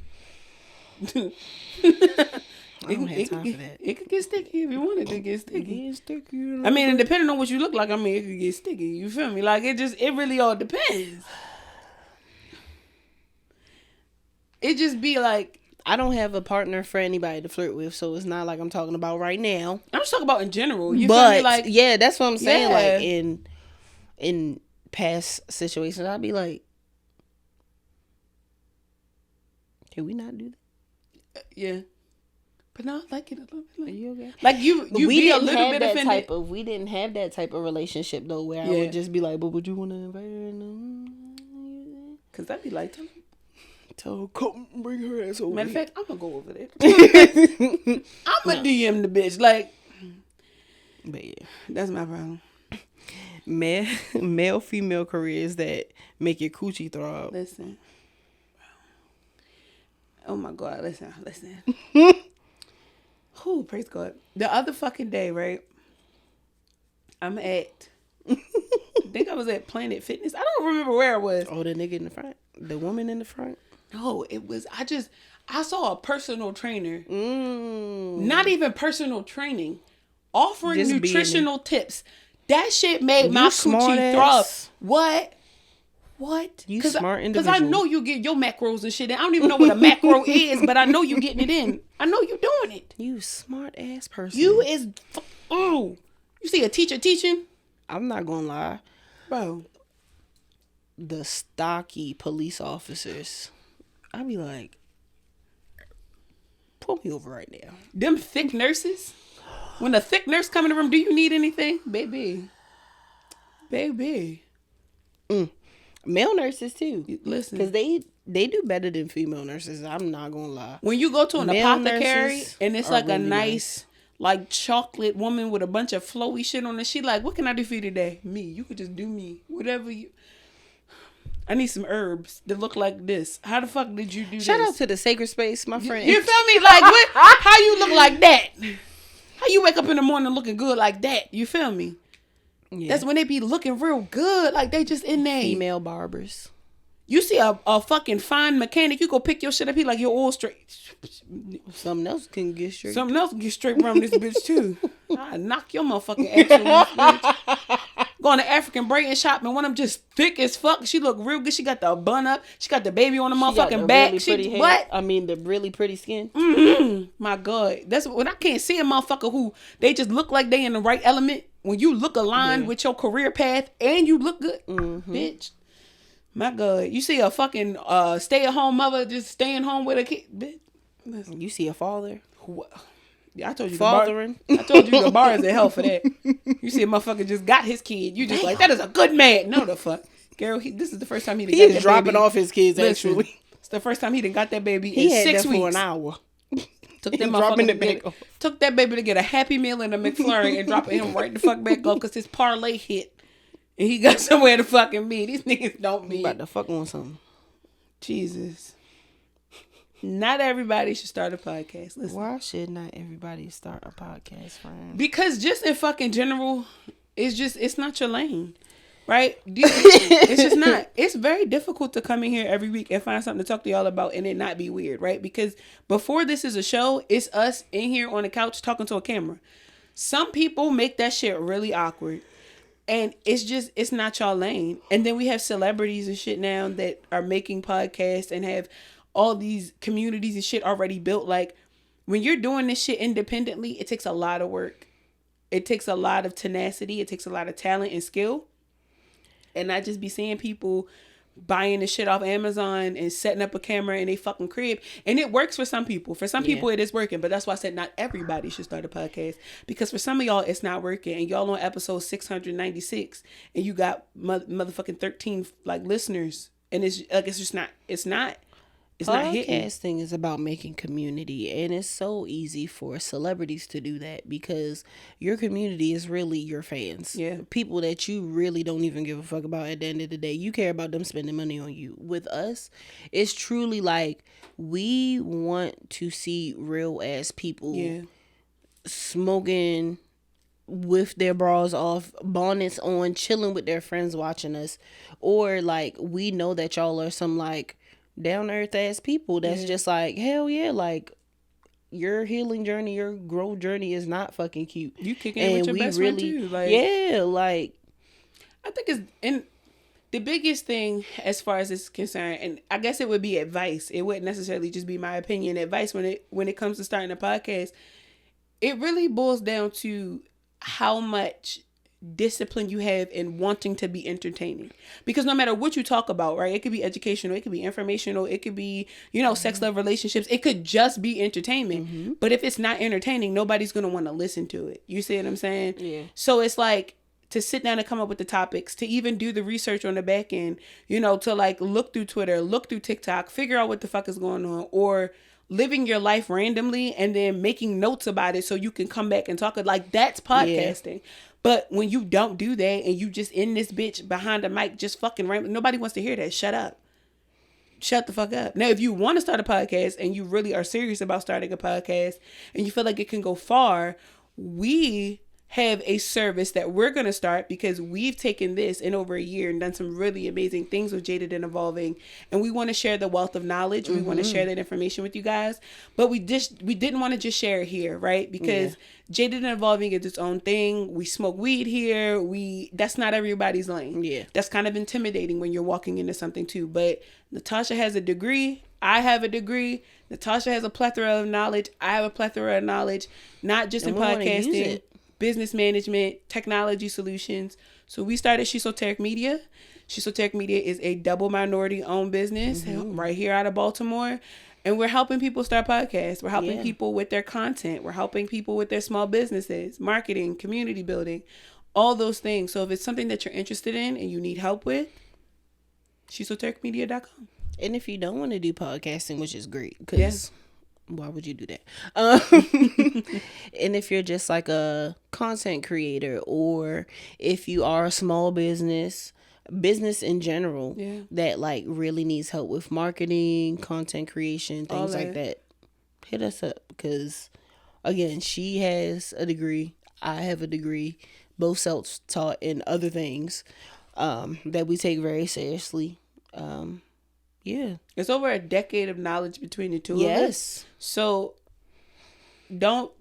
I don't have time for that. It could get sticky if you wanted to get sticky. I mean, and depending on what you look like, I mean, it could get sticky. You feel me? Like, it really all depends. It just be like, I don't have a partner for anybody to flirt with, so it's not like I'm talking about right now. I'm just talking about in general. You feel me? Like, yeah, that's what I'm saying. Yeah. Like in past situations, I'd be like, can we not do that? Yeah. But no, I like it a little bit. Are you okay? Like you be a little bit offended. We didn't have that type of relationship though, where I would just be like, "But would you want to invite her?" Because I'd be like, tell her, come bring her ass over. Matter of fact, I'm gonna go over there. I'm gonna DM the bitch. Like, but yeah, that's my problem. Male, female careers that make your coochie throb. Listen. Oh my God! Listen. Whew, praise God. The other fucking day, right? I think I was at Planet Fitness. I don't remember where I was. Oh, the nigga in the front? The woman in the front? No, it was, I saw a personal trainer. Not even personal training. Offering just nutritional tips. That shit made my coochie throb. What? You smart individual. Because I know you get your macros and shit. I don't even know what a macro is, but I know you getting it in. I know you doing it. You smart ass person. You see a teacher teaching? I'm not gonna lie. Bro. The stocky police officers. I'd be like, pull me over right now. Them thick nurses? When the thick nurse come in the room, do you need anything? Baby. Male nurses too. Listen, because they do better than female nurses. I'm not gonna lie. When you go to an apothecary and it's like really a nice, like chocolate woman with a bunch of flowy shit on it, she like, what can I do for you today? Me. You could just do me. Whatever you. I need some herbs that look like this. How the fuck did you do this? Shout out to the Sacred Space, my friend. You feel me? Like what? How you look like that? How you wake up in the morning looking good like that? You feel me? Yeah. That's when they be looking real good. Like they just in there. Female barbers. You see a fucking fine mechanic, you go pick your shit up. He like, your oil straight. Something else can get straight. Something else can get straight around this bitch too. I knock your motherfucking ass on this bitch. Going to African braiding shop and one of them just thick as fuck. She look real good. She got the bun up. She got the baby on the motherfucking back. Really what? I mean, the really pretty skin. Mm-hmm. My God. That's when I can't see a motherfucker who they just look like they in the right element. When you look aligned with your career path and you look good, bitch. My God. You see a fucking stay-at-home mother just staying home with a kid, bitch. Listen. You see a father. Yeah, I told you fathering. I told you the bar is in hell for that. You see a motherfucker just got his kid. You just like, that is a good man. No, the fuck. Girl, this is the first time he got that dropping baby. Off his kids, actually. Listen, it's the first time he done got that baby in 6 weeks. For an hour. Took that baby to get a Happy Meal and a McFlurry and dropping him right the fuck back off because his parlay hit. And he got somewhere to fucking be. These niggas don't be. About to fuck on something. Jesus. Not everybody should start a podcast. Listen. Why should not everybody start a podcast, friend? Because just in fucking general, it's not your lane. Right? It's just not. It's very difficult to come in here every week and find something to talk to y'all about and it not be weird, right? Because before this is a show, it's us in here on the couch talking to a camera. Some people make that shit really awkward. And it's not y'all lane. And then we have celebrities and shit now that are making podcasts and have all these communities and shit already built. Like, when you're doing this shit independently, it takes a lot of work. It takes a lot of tenacity. It takes a lot of talent and skill. And I just be seeing people buying the shit off Amazon and setting up a camera in a fucking crib. And it works for some people. For some people, it is working. But that's why I said not everybody should start a podcast. Because for some of y'all, it's not working. And y'all on episode 696. And you got motherfucking 13 like listeners. And it's like, it's not hitting. Podcasting is about making community, and it's so easy for celebrities to do that because your community is really your fans. Yeah. People that you really don't even give a fuck about at the end of the day. You care about them spending money on you. With us, it's truly like we want to see real ass people smoking with their bras off, bonnets on, chilling with their friends watching us. Or like, we know that y'all are some like down earth ass people that's just like, hell yeah, like your healing journey, your growth journey is not fucking cute. You kicking it with your best friend too. Like, yeah, like I think it's and the biggest thing as far as this is concerned, and I guess it would be advice. It wouldn't necessarily just be my opinion. Advice when it comes to starting a podcast, it really boils down to how much discipline you have in wanting to be entertaining. Because no matter what you talk about, right? It could be educational, it could be informational, it could be, sex, love, relationships. It could just be entertainment. But if it's not entertaining, nobody's going to want to listen to it. You see what I'm saying? Yeah. So it's like to sit down and come up with the topics, to even do the research on the back end, to like look through Twitter, look through TikTok, figure out what the fuck is going on, or living your life randomly and then making notes about it so you can come back and talk. Like, that's podcasting. Yeah. But when you don't do that and you just in this bitch behind a mic just fucking rambling, nobody wants to hear that. Shut up. Shut the fuck up. Now, if you want to start a podcast and you really are serious about starting a podcast and you feel like it can go far, we have a service that we're going to start because we've taken this in over a year and done some really amazing things with Jaded and Evolving. And we want to share the wealth of knowledge. We want to share that information with you guys. But we didn't want to just share it here, right? Because Jaded and Evolving is its own thing. We smoke weed here. That's not everybody's lane. Yeah. That's kind of intimidating when you're walking into something too. But Natasha has a degree. I have a degree. Natasha has a plethora of knowledge. I have a plethora of knowledge, not just in podcasting, business management, technology solutions. So we started Shesoteric Media. Shesoteric Media is a double minority owned business right here out of Baltimore. And we're helping people start podcasts. We're helping people with their content. We're helping people with their small businesses, marketing, community building, all those things. So if it's something that you're interested in and you need help with, shesotericmedia.com. And if you don't want to do podcasting, which is great, because why would you do that? And if you're just like a content creator, or if you are a small business in general that like really needs help with marketing, content creation, things like that, hit us up. Because again, she has a degree, I have a degree, both self-taught in other things that we take very seriously. It's over a decade of knowledge between the two of us. So don't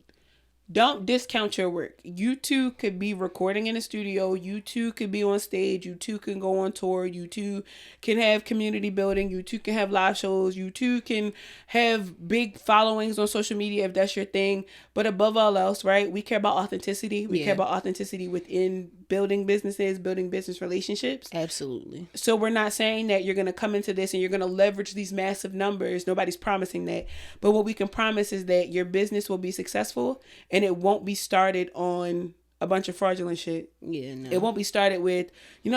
discount your work. You two could be recording in a studio. You two could be on stage. You two can go on tour. You two can have community building. You two can have live shows. You two can have big followings on social media if that's your thing. But above all else, right, we care about authenticity. We care about authenticity within building businesses, building business relationships. Absolutely. So we're not saying that you're going to come into this and you're going to leverage these massive numbers. Nobody's promising that. But what we can promise is that your business will be successful and it won't be started on a bunch of fraudulent shit. Yeah, no. It won't be started with, we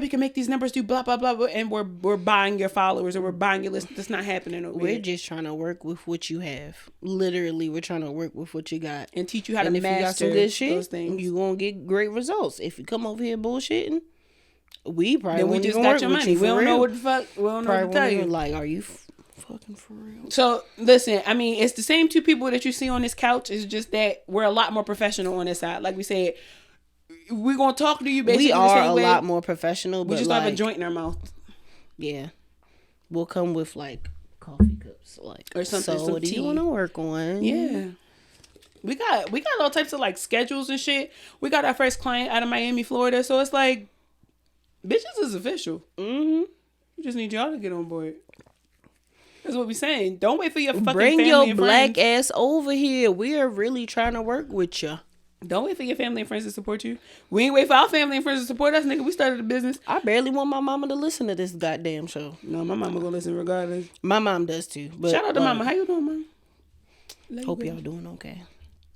can make these numbers do blah, blah, blah, blah, and we're buying your followers or we're buying your list. That's not happening over here. We're just trying to work with what you have. Literally, we're trying to work with what you got. And teach you how to master if you got some good shit, those things. You're going to get great results. If you come over here bullshitting, we probably then we just got your money. We don't know what the fuck. We don't know what to tell you. Like, are you fucking for real? So listen, I mean, it's the same two people that you see on this couch. It's just that we're a lot more professional on this side. Like we said, we're gonna talk to you basically. We are a lot more professional. We just have a joint in our mouth. Yeah, we'll come with like coffee cups, like or something. So what do you want to work on? Yeah. We got all types of like schedules and shit. We got our first client out of Miami, Florida. So it's like, bitches is official. We just need y'all to get on board. That's what we're saying. Don't wait for your fucking bring family your and black friends. ass over here. We are really trying to work with you. Don't wait for your family and friends to support you. We ain't wait for our family and friends to support us, nigga. We started a business. I barely want my mama to listen to this goddamn show. No, my mama gonna listen regardless. My mom does too. But shout out to mama. How you doing, mom? Hope y'all doing okay.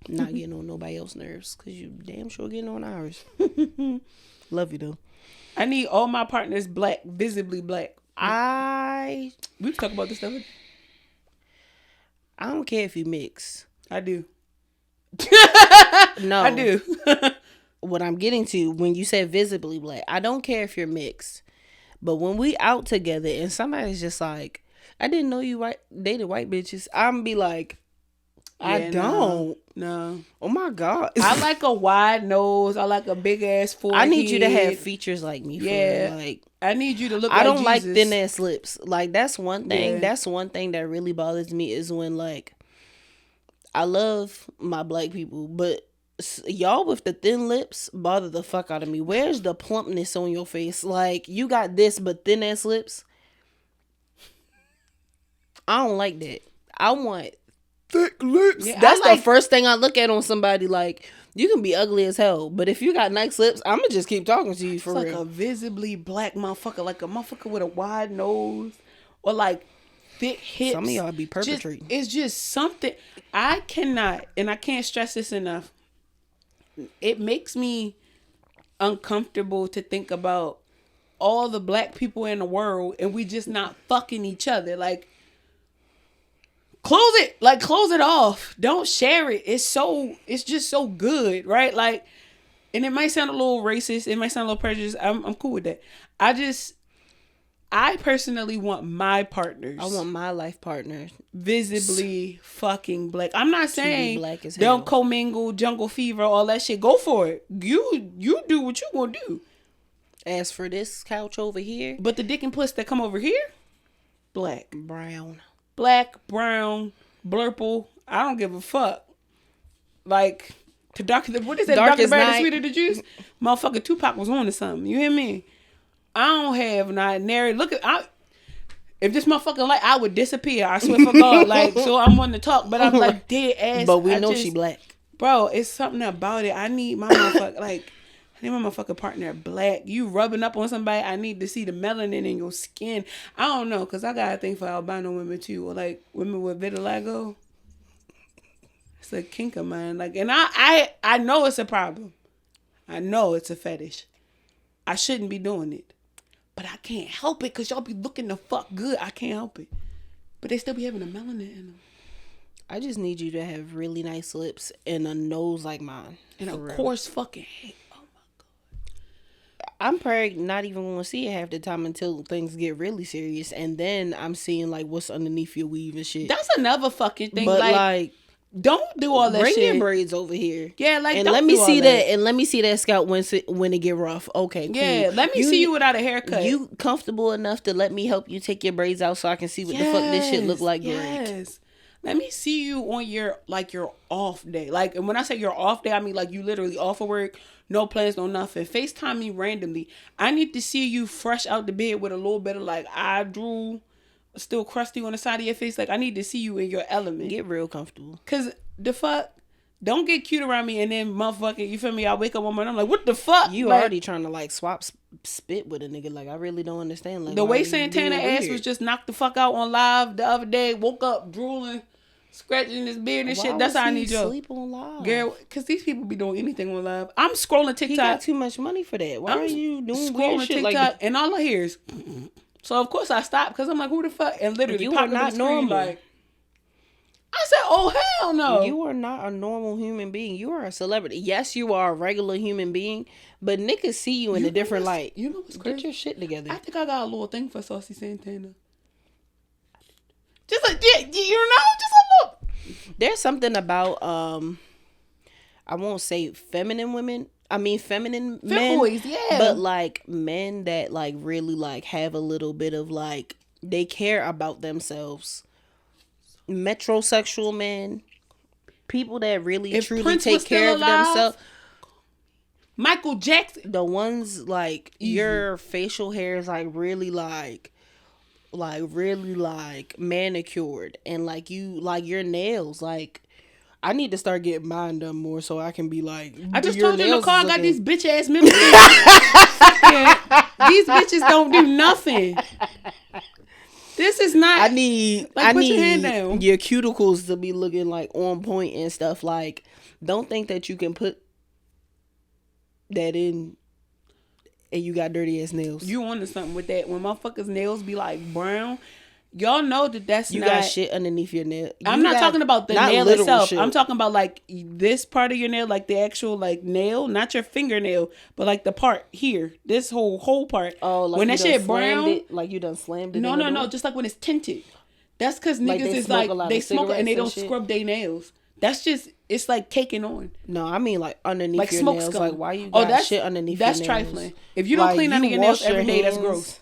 Not getting on nobody else's nerves, because you damn sure getting on ours. Love you though. I need all my partners black, visibly black. We talk about this stuff. I don't care if you mix. I do. No, I do. What I'm getting to when you said visibly black, I don't care if you're mixed, but when we out together and somebody's just like, I didn't know you dated white bitches, I'm be like, I don't. No. Oh my God. I like a wide nose. I like a big ass forehead. I need you to have features like me. Yeah. Like, I need you to look. I don't like like thin ass lips. Like that's one thing. Yeah. That's one thing that really bothers me is when like I love my black people, but y'all with the thin lips bother the fuck out of me. Where's the plumpness on your face? Like, you got this but thin ass lips. I don't like that. I want thick lips. Yeah, that's the first thing I look at on somebody. Like, you can be ugly as hell, but if you got nice lips, I'm gonna just keep talking to you for real. Like a visibly black motherfucker, like a motherfucker with a wide nose, or like thick hips. Some of y'all be perpetrating. It's just something I cannot, and I can't stress this enough. It makes me uncomfortable to think about all the black people in the world, and we just not fucking each other. Like, close it off. Don't share it. It's just so good, right? Like, and it might sound a little racist. It might sound a little prejudiced. I'm cool with that. I personally want my partners. I want my life partners visibly fucking black. I'm not saying black as hell. Don't commingle, jungle fever, all that shit. Go for it. You do what you gonna do. As for this couch over here, but the dick and puss that come over here, black, brown. Black, brown, blurple. I don't give a fuck. Like, to what is that? Darker Berry, the sweeter the juice? Motherfucker Tupac was on to something. You hear me? I don't have not nary. Look at if this motherfucker like, I would disappear. I swear for God. Like, so I'm wanting to talk, but I'm like dead ass. But we know she black, bro. It's something about it. I need my motherfucker like. I need my motherfucking partner black. You rubbing up on somebody, I need to see the melanin in your skin. I don't know, because I got a thing for albino women too. Or like women with vitiligo. It's a kink of mine. Like, and I know it's a problem. I know it's a fetish. I shouldn't be doing it. But I can't help it because y'all be looking the fuck good. I can't help it. But they still be having a melanin in them. I just need you to have really nice lips and a nose like mine. And a coarse fucking head. I'm probably not even going to see it half the time until things get really serious. And then I'm seeing, like, what's underneath your weave and shit. That's another fucking thing. But, like don't do all that shit. Bring your braids over here. Yeah, like, and don't let me see that. And let me see that scalp when it get rough. Okay, cool. Yeah, let me see you without a haircut. You comfortable enough to let me help you take your braids out so I can see what the fuck this shit look like? Yes. Let me see you on your off day. Like, and when I say your off day, I mean, like, you literally off of work, no plans, no nothing. FaceTime me randomly. I need to see you fresh out the bed with a little bit of, like, eye drool, still crusty on the side of your face. Like, I need to see you in your element. Get real comfortable. Because the fuck, don't get cute around me and then motherfucking, you feel me? I wake up one morning, I'm like, what the fuck? You like, already trying to, like, swap spit with a nigga. Like, I really don't understand. Like, the way Santana ass was just knocked the fuck out on live the other day, woke up drooling, scratching his beard and shit. That's how I need you. Sleep on live, girl. Because these people be doing anything on live. I'm scrolling TikTok. He got too much money for that. Why are you doing weird shit TikTok like and all I hear is. So of course I stopped because I'm like, who the fuck? And literally, you are not normal. Like, I said, oh hell no. You are not a normal human being. You are a celebrity. Yes, you are a regular human being, but niggas see you in a different light. You know what's crazy? Get your shit together. I think I got a little thing for Saucy Santana. Just like, yeah, you know, just a little. There's something about I won't say feminine women. I mean feminine men, boys, yeah. But like men that like really like have a little bit of like they care about themselves. Metrosexual men, people that really truly Prince take care of themselves. Michael Jackson, the ones like your facial hair is like really really like manicured and like you like your nails like. I need to start getting mine done more so I can be like. I just told you in the car I got these bitch ass members. These bitches don't do nothing. This is not. I need. Like, put your hand down. Your cuticles to be looking like on point and stuff. Like, don't think that you can put that in. And you got dirty ass nails. You onto something with that. When motherfuckers' nails be like brown. Y'all know that's you not... got shit underneath your nail. I'm not talking about the nail itself. Shit. I'm talking about like this part of your nail, like the actual like nail, not your fingernail, but like the part here, this whole part. Oh, like when that shit brown, like you done slammed it. No, just like when it's tinted. That's because niggas is like they smoke and they don't scrub their nails. That's just it's like caking on. No, I mean like underneath like your nails. Like why you got shit underneath your nails? That's trifling. If you don't like, clean under your nails every day, that's gross.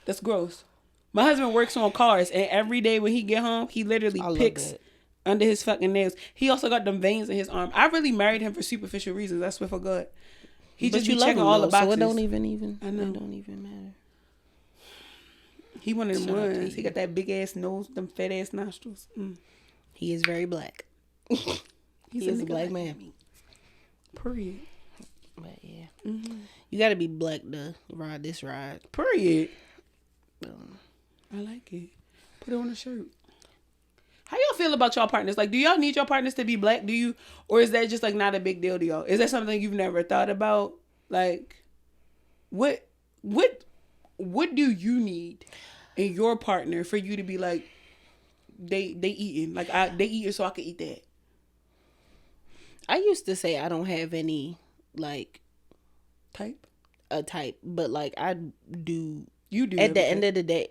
That's gross. My husband works on cars, and every day when he get home, he literally picks under his fucking nails. He also got them veins in his arm. I really married him for superficial reasons. I swear for God. He just be checking all the boxes. So it don't even. I know. It don't even matter. He one of them ones. He got that big ass nose, them fat ass nostrils. He is very black. He is a black man. Period. But yeah, you got to be black to ride this ride. Period. I like it. Put it on a shirt. How y'all feel about y'all partners? Like, do y'all need your partners to be black? Do you, or is that just like not a big deal to y'all? Is that something you've never thought about? Like, what do you need in your partner for you to be like, they eating, like they eating so I can eat that? I used to say I don't have any like type, but like I do. You do at the end of the day.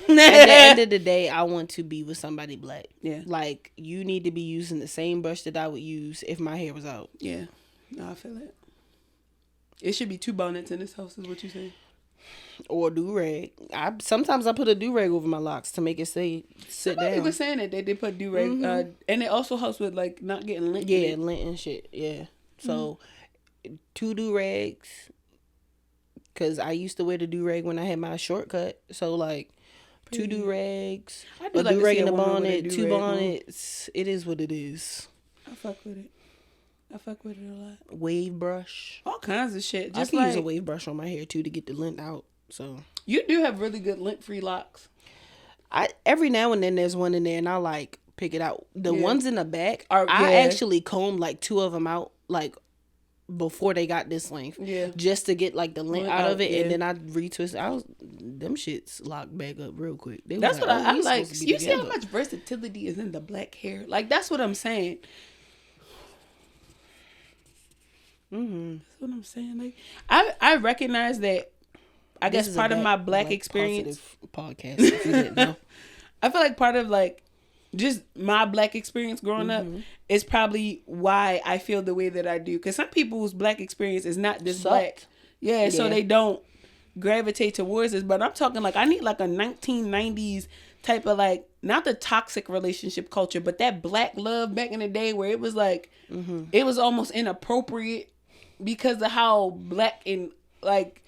At the end of the day, I want to be with somebody black. Yeah. Like, you need to be using the same brush that I would use if my hair was out. Yeah. No, I feel it. It should be 2 bonnets in this house, is what you say. Or do-rag. Sometimes I put a do-rag over my locks to make it sit down. People saying that they put do-rag. And it also helps with, like, not getting lint. Yeah, lint and shit. Yeah. So, 2 do-rags. Because I used to wear the do-rag when I had my shortcut. So, like, 2 do-rags, a do-rag in the bonnet, 2 bonnets. It is what it is. I fuck with it. I fuck with it a lot. Wave brush. All kinds of shit. Just I can use a wave brush on my hair, too, to get the lint out. So you do have really good lint-free locks. Every now and then there's one in there, and I, like, pick it out. The ones in the back, I actually combed, like, 2 of them out, like, before they got this length, just to get like the lint out of it, and then I retwist. Them shits locked back up real quick. That's what I like. You see how much versatility is in the black hair? Like, that's what I'm saying. That's what I'm saying. Like, I recognize that. I guess part of my black experience podcast. If you didn't know. I feel like part of like just my black experience growing up is probably why I feel the way that I do. Because some people's black experience is not this black. Yeah, so they don't gravitate towards this. But I'm talking like I need like a 1990s type of like, not the toxic relationship culture, but that black love back in the day where it was like, it was almost inappropriate because of how black and like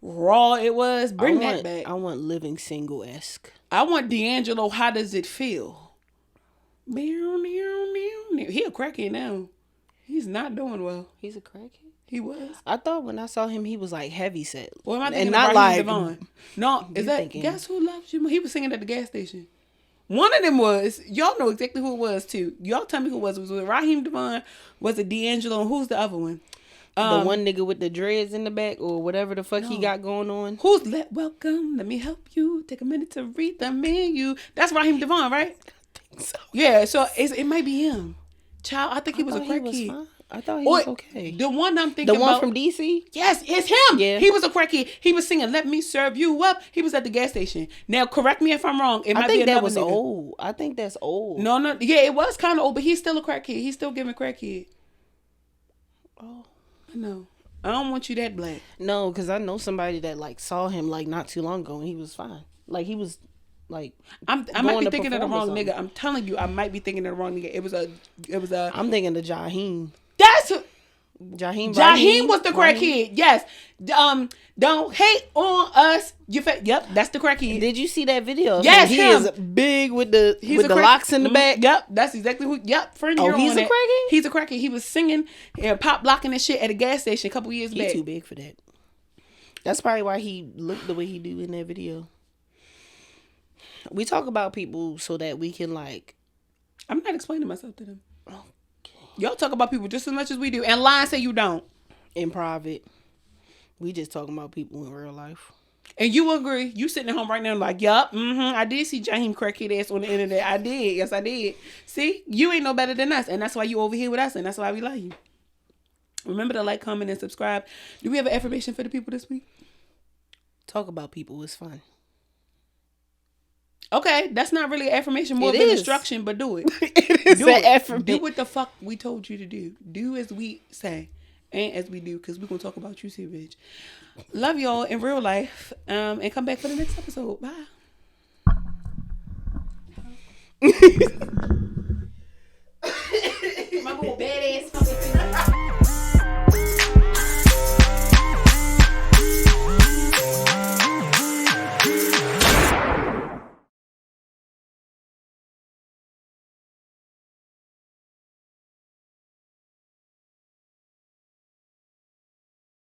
raw it was. Bring that back. I want Living Single-esque. I want D'Angelo, How Does It Feel? He a crackhead now. He's not doing well. He's a crackhead? He was. I thought when I saw him, he was like heavy set. Or am I thinking of Raheem Devon? No, is that Guess Who Loves You? He was singing at the gas station. One of them was, y'all know exactly who it was too. Y'all tell me who it was. Was it Raheem Devon? Was it D'Angelo? And who's the other one? The one nigga with the dreads in the back or whatever the fuck he got going on. Who's welcome? Let me help you. Take a minute to read the menu. That's Raheem Devon, right? I think so. Yeah, so it might be him. Child, I think he was a crackhead. I thought he was okay. The one I'm thinking about. The one from DC? Yes, it's him. Yeah. He was a crackhead. He was singing, Let Me Serve You Up. He was at the gas station. Now, correct me if I'm wrong. I think that was old. I think that's old. No. Yeah, it was kind of old, but he's still a crackhead. He's still giving crackhead. Oh, I know. I don't want you that black. No, because I know somebody that like saw him like not too long ago and he was fine. Like he was like I might be thinking of the wrong nigga. I'm telling you, I might be thinking of the wrong nigga. It was a I'm thinking of Jaheim. That's Jaheim was the crackhead. Yes. Don't hate on us. Yep, that's the crackhead. Did you see that video? Yes, he is big with the locks in the back. Yep, that's exactly who. Yep, friend. Oh, he's a crackhead. He's a crackhead. He was singing and pop blocking and shit at a gas station a couple years back. He's too big for that. That's probably why he looked the way he do in that video. We talk about people so that we can like. I'm not explaining myself to them. Y'all talk about people just as much as we do. And lie and say you don't. In private. We just talking about people in real life. And you agree. You sitting at home right now like, yup, I did see Jaheim crackhead ass on the internet. I did. Yes, I did. See? You ain't no better than us. And that's why you over here with us. And that's why we love you. Remember to like, comment, and subscribe. Do we have an affirmation for the people this week? Talk about people is fun. Okay, that's not really an affirmation, more of an instruction, but do it. It is an affirmation. Do what the fuck we told you to do. Do as we say, and as we do, because we're going to talk about you too, bitch. Love y'all in real life, and come back for the next episode. Bye.